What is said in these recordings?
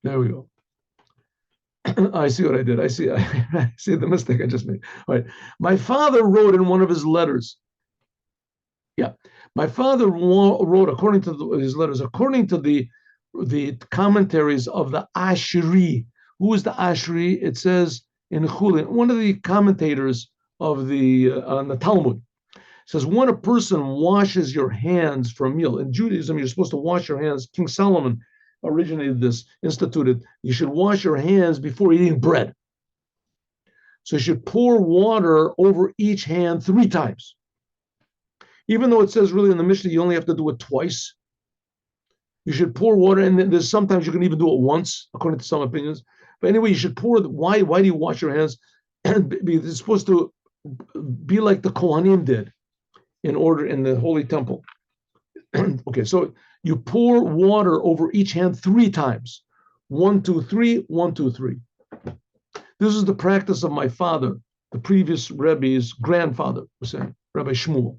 There we go. I see what I did. I see. I see the mistake I just made. All right. My father wrote in one of his letters. Yeah, my father wrote according to his letters, according to the commentaries of the Ashri. Who is the Ashri? It says in Chulin, one of the commentators of the on the Talmud says when a person washes your hands for a meal in Judaism, you're supposed to wash your hands. King Solomon originated this, instituted. You should wash your hands before eating bread. So you should pour water over each hand 3 times. Even though it says really in the Mishnah you only have to do it twice, you should pour water, and there's sometimes you can even do it once, according to some opinions. But anyway, you should pour. Why do you wash your hands? It's supposed to be like the Kohanim did in order in the holy temple. Okay, so you pour water over each hand 3 times. 1, 2, 3, 1, 2, 3. This is the practice of my father, the previous Rebbe's grandfather was saying, Rabbi Shmuel.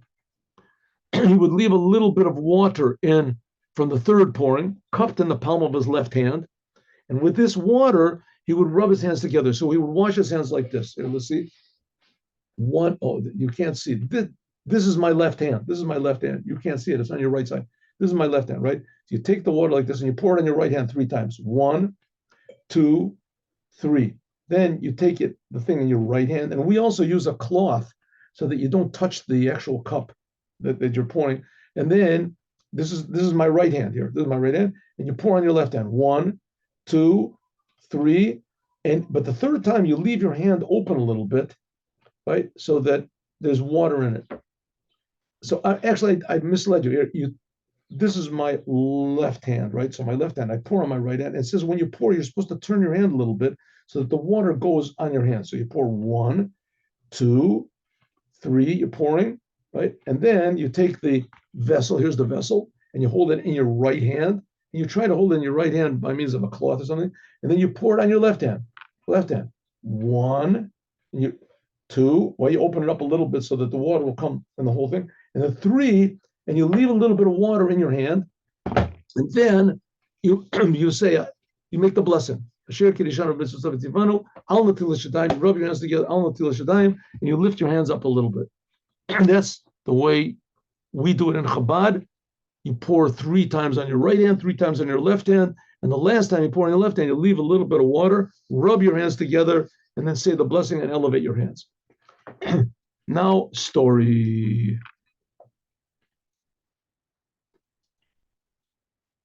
He would leave a little bit of water in from the third pouring, cupped in the palm of his left hand. And with this water, he would rub his hands together. So he would wash his hands like this. Here, let's see. You can't see. This is my left hand. This is my left hand. You can't see it. It's on your right side. This is my left hand, right? So you take the water like this and you pour it on your right hand 3 times. 1, 2, 3. Then you take the thing in your right hand. And we also use a cloth so that you don't touch the actual cup that you're pouring. And then this is my right hand here. This is my right hand. And you pour on your left hand. 1, 2, 3. But the third time you leave your hand open a little bit, right? So that there's water in it. So I misled you here. This is my left hand, right? So my left hand, I pour on my right hand. It says when you pour, you're supposed to turn your hand a little bit so that the water goes on your hand. So you pour 1, 2, 3, you're pouring, right? And then you take the vessel, here's the vessel, and you hold it in your right hand. And you try to hold it in your right hand by means of a cloth or something. And then you pour it on your left hand. 1, 2, well, you open it up a little bit so that the water will come in the whole thing. And then 3, and you leave a little bit of water in your hand. And then you say, you make the blessing. You rub your hands together, and you lift your hands up a little bit. And that's the way we do it in Chabad. You pour 3 times on your right hand, 3 times on your left hand. And the last time you pour on your left hand, you leave a little bit of water, rub your hands together, and then say the blessing and elevate your hands. Now, story.